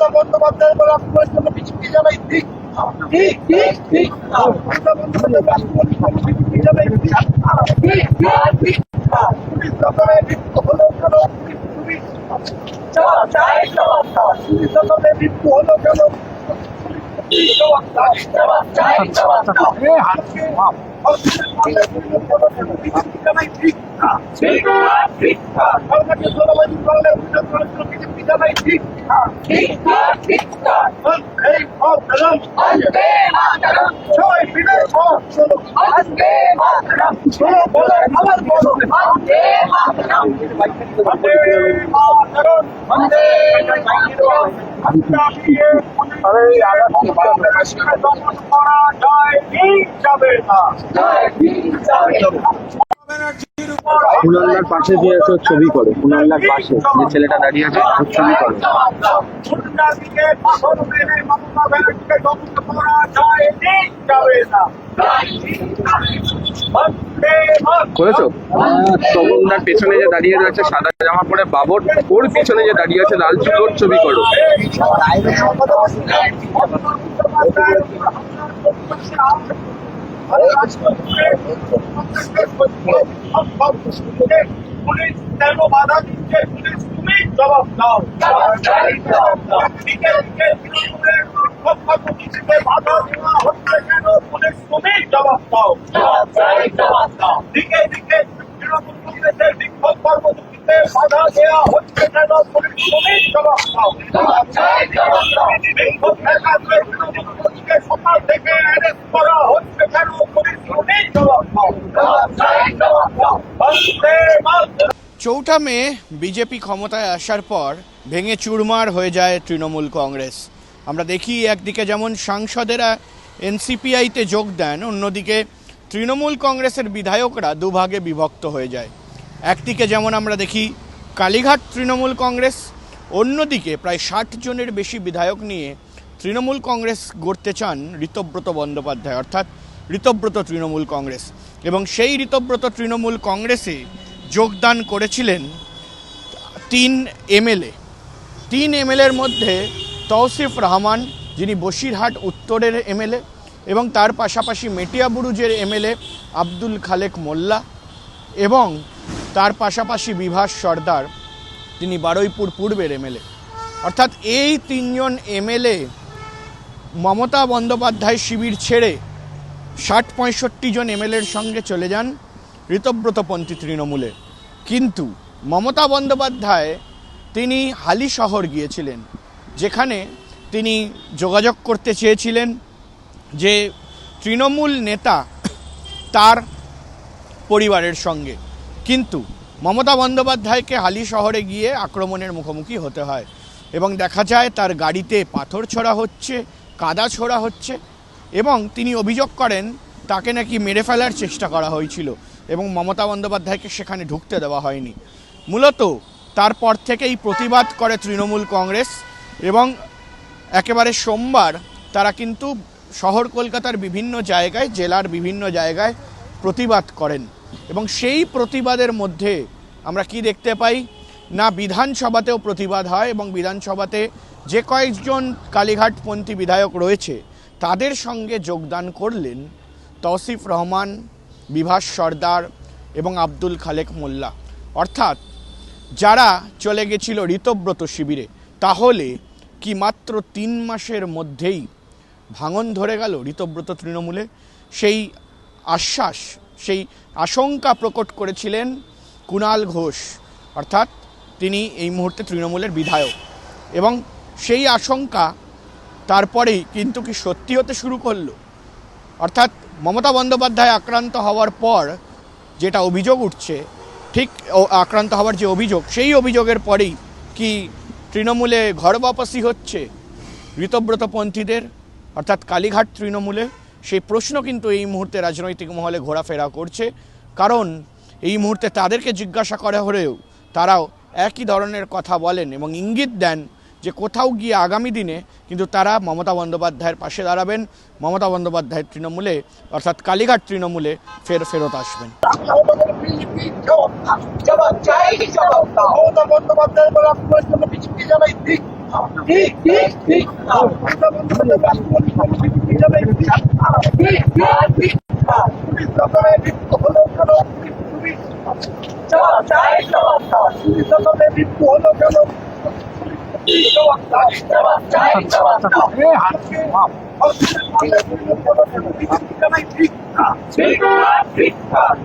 মমতা বন্দ্যোপাধ্যায়ের উপর আক্রমণের জন্য বিজেপি জানাই ঠিক ঠিক ঠিক ঠিক মমতা বন্দ্যোপাধ্যায় রাষ্ট্রপতি বিজেপি জানাই ঠিক ঠিক ঠিক পুলিশ দপ্তরে মৃত্যু হলো কেন পুলিশ জবাব চাই জবাব দাও পুলিশ দপ্তরে মৃত্যু হলো কেন জবাব দাও জবাব চাই জবাব দাও বিজেপি জানাই ঠিক ঠিক ঠিক সরকারকে জলবায়ু করলে বিজেপি জানাই ঠিক ঠিক ঠিক এই মাতরম বন্দে মাতরম সবাই মিলে চলো বন্দে মাতরম চলো বলে আবার বলো বন্দে মাতরম বন্দে মাতরম বন্দে মাতরম আরে জয় ভীম যাবে না জয় ভীম যাবে না কুনাল্লার পাশে যে একটা ছবি করে, কুনাল্লার পাশে যে ছেলেটা দাঁড়িয়ে আছে ওর ছবি করে করেছো? তপনদার পেছনে যে দাঁড়িয়ে রয়েছে সাদা জামা পরে বাবর, ওর পেছনে যে দাঁড়িয়ে আছে লাল চুল, ওর ছবি করো। পুলিশ কেন বাধা দিচ্ছে? পুলিশ তুমি জবাব দাও। বাধা দেওয়া হচ্ছে কেন? পুলিশ তুমি জবাব দাও। দিকে দিকে তৃণমূল কংগ্রেসের বিক্ষোভ কর্মসূচিতে বাধা দেওয়া হচ্ছে কেন? পুলিশ তুমি জবাব দাও। বিক্ষোভ দেখাচ্ছে তৃণমূলকে সকাল থেকে অ্যারেস্ট করা হচ্ছে কেন? পুলিশ তুমি জবাব দাও। চৌঠা মে বিজেপি ক্ষমতায় আসার পর ভেঙে চুরমার হয়ে যায় তৃণমূল কংগ্রেস। আমরা দেখি একদিকে যেমন সাংসদেরা এনসিপিআইতে যোগ দেন, অন্যদিকে তৃণমূল কংগ্রেসের বিধায়করা দুভাগে বিভক্ত হয়ে যায়। একদিকে যেমন আমরা দেখি কালীঘাট তৃণমূল কংগ্রেস, অন্যদিকে প্রায় 60 জনের বেশি বিধায়ক নিয়ে তৃণমূল কংগ্রেস গড়তে চান ঋতব্রত বন্দ্যোপাধ্যায়, অর্থাৎ ঋতব্রত তৃণমূল কংগ্রেস। এবং সেই ঋতব্রত তৃণমূল কংগ্রেসে যোগদান করেছিলেন 3 এমএলএ। 3 এমএলএর মধ্যে তৌসিফ রহমান, যিনি বসিরহাট উত্তরের এমএলএ, এবং তার পাশাপাশি মেটিয়াবুরুজের এমএলএ আব্দুল খালেক মোল্লা, এবং তার পাশাপাশি বিভাস সর্দার, তিনি বারুইপুর পূর্বের এমএলএ। অর্থাৎ এই 3 জন এমএলএ মমতা বন্দ্যোপাধ্যায় শিবির ছেড়ে 60-65 জন এমএলএর সঙ্গে চলে যান ঋতব্রতপন্থী তৃণমূলে। কিন্তু মমতা বন্দ্যোপাধ্যায় তিনি হালিশহর গিয়েছিলেন, যেখানে তিনি যোগাযোগ করতে চেয়েছিলেন যে তৃণমূল নেতা তার পরিবারের সঙ্গে। কিন্তু মমতা বন্দ্যোপাধ্যায়কে হালিশহরে গিয়ে আক্রমণের মুখোমুখি হতে হয় এবং দেখা যায় তার গাড়িতে পাথর ছোড়া হচ্ছে, কাদা ছোড়া হচ্ছে, এবং তিনি অভিযোগ করেন তাকে নাকি মেরে ফেলার চেষ্টা করা হয়েছিল এবং মমতা বন্দ্যোপাধ্যায়কে সেখানে ঢুকতে দেওয়া হয়নি। মূলত তারপর থেকেই প্রতিবাদ করে তৃণমূল কংগ্রেস এবং একেবারে সোমবার তারা কিন্তু শহর কলকাতার বিভিন্ন জায়গায়, জেলার বিভিন্ন জায়গায় প্রতিবাদ করেন। এবং সেই প্রতিবাদের মধ্যে আমরা কি দেখতে পাই না, বিধানসভাতেও প্রতিবাদ হয় এবং বিধানসভাতে যে কয়েকজন কালীঘাটপন্থী বিধায়ক রয়েছে তাদের সঙ্গে যোগদান করলেন তৌসিফ রহমান, বিভাস সর্দার এবং আব্দুল খালেক মোল্লা। অর্থাৎ যারা চলে গেছিল ঋতব্রত শিবিরে, তাহলে কি মাত্র 3 মাসের মধ্যেই ভাঙন ধরে গেল ঋতব্রত তৃণমূলে? সেই আশ্বাস, সেই আশঙ্কা প্রকট করেছিলেন কুণাল ঘোষ, অর্থাৎ তিনি এই মুহূর্তে তৃণমূলের বিধায়ক। এবং সেই আশঙ্কা তারপরেই কিন্তু কি সত্যি হতে শুরু করলো। অর্থাৎ মমতা বন্দ্যোপাধ্যায় আক্রান্ত হওয়ার পর যেটা অভিযোগ উঠছে, ঠিক আক্রান্ত হওয়ার যে অভিযোগ, সেই অভিযোগের পরেই কি তৃণমূলে ঘর বাপাসি হচ্ছে ঋতব্রতপন্থীদের, অর্থাৎ কালীঘাট তৃণমূলে? সেই প্রশ্ন কিন্তু এই মুহূর্তে রাজনৈতিক মহলে ঘোরাফেরা করছে। কারণ এই মুহূর্তে তাদেরকে জিজ্ঞাসা করা হলেও তারাও একই ধরনের কথা বলেন এবং ইঙ্গিত দেন যে কোথাও গিয়ে আগামী দিনে কিন্তু তারা মমতা বন্দ্যোপাধ্যায়ের পাশে দাঁড়াবেন, মমতা বন্দ্যোপাধ্যায়ের তৃণমূলে অর্থাৎ কালীঘাট তৃণমূলে ফেরত আসবেন। মমতা বন্দ্যোপাধ্যায়ের উপর আক্রমণের জন্য বিজেপি জানাই ঠিক ঠিক ঠিক ঠিক মমতা বন্দ্যোপাধ্যায় রাষ্ট্রপতি কমিটি যাবে ঠিক ঠিক পুলিশ সরকারের মৃত্যু হলো কেন পুলিশ জবাব চাই জবাব দাও পুলিশ সরকারের মৃত্যু হলো কেন জবাব চাই জবাব চাই জবাব দাও ঠিক ঠিক ঠিক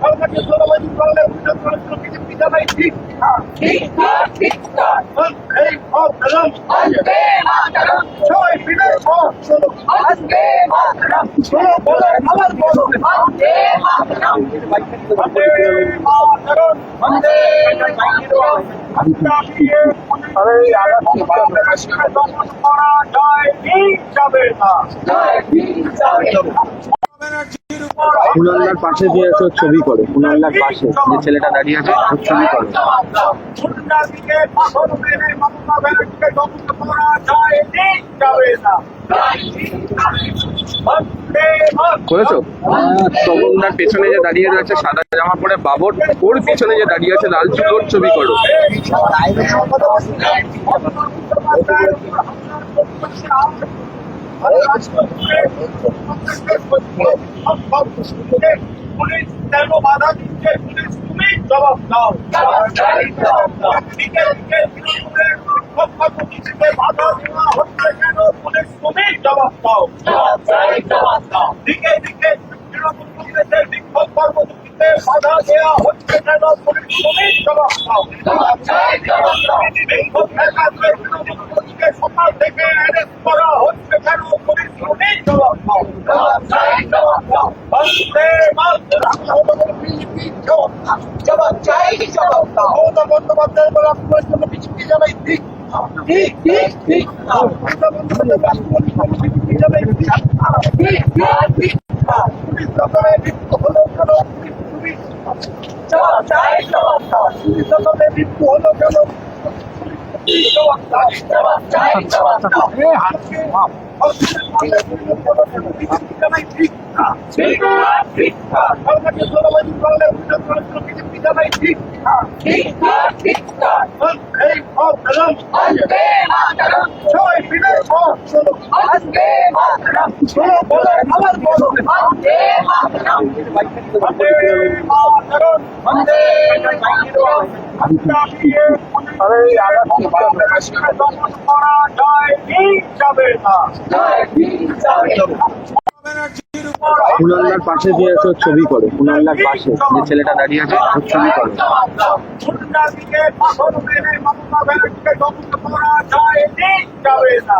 সরকারকে জলবায়ু করলে উন্নত করার জন্য বিজেপি জানাই ঠিক ঠিক ঠিক এই মাতরম সবাই মিলে চলো আজকে মাতরম চলো বলে আবার বলো বন্দে মাতরম বন্দে মাতরম বন্দে মাতরম আরে করা যায় ঠিক যাবে না কুনাল্লার পাশে যে আছে ওর ছবি করে, কুনাল্লার পাশে যে ছেলেটা দাঁড়িয়ে আছে ওর ছবি করে। করেছো? তপনদার পেছনে যে দাঁড়িয়ে রয়েছে সাদা জামা পরে বাবর, ওর পিছনে যে দাঁড়িয়ে আছে লাল চুল, ওর ছবি করো। পুলিশ কেন বাধা দিচ্ছে পুলিশ তুমি জবাব দাও দিকে দিকে বাধা দেওয়া হচ্ছে কেন পুলিশ তুমি জবাব দাও দিকে দিকে তৃণমূল কংগ্রেসের বিক্ষোভ কর্মসূচিতে বাধা দেওয়া হচ্ছে কেন পুলিশ তুমি জবাব দাও বিক্ষোভ ঠেকাতে তৃণমূল কংগ্রেসকে সকাল থেকে অ্যারেস্ট করা হচ্ছে কেন পুলিশ তুমি জবাব দাও বন্দে মাতরম জবাব চাই জবাব দাও মমতা বন্দ্যোপাধ্যায় রাষ্ট্রপতির জন্য বিজেপি জানাই ঠিক ঠিক ঠিক ঠিক মমতা বন্দ্যোপাধ্যায় রাষ্ট্রপতি কমিটি জানাই ঠিক ঠিক পুলিশ সরকারের মৃত্যু হলো কেন পুলিশ জবাব চাই জবাব দাও পুলিশ সরকারের মৃত্যু হলো কেন জবাব চাই জবাব দাও জানাই ঠিক ঠিক ঠিক সরকারকে জলবায়ু করলে উন্নত করার জন্য বিজেপি জানাই ঠিক ঠিক ঠিক এই মাতরম সবাই মিলে চলো আজকে মাতরম চলো বলে আবার বলো বন্দে মাতরম বন্দে মাতরম বন্দে মাতরম আরে করা যায় ঠিক যাবে না কুনাল্লার পাশে যে আছে ওর ছবি করে, কুনাল্লার পাশে যে ছেলেটা দাঁড়িয়ে আছে ওর ছবি করে। মমতা ব্যানার্জিকে করা যায় ঠিক যাবে না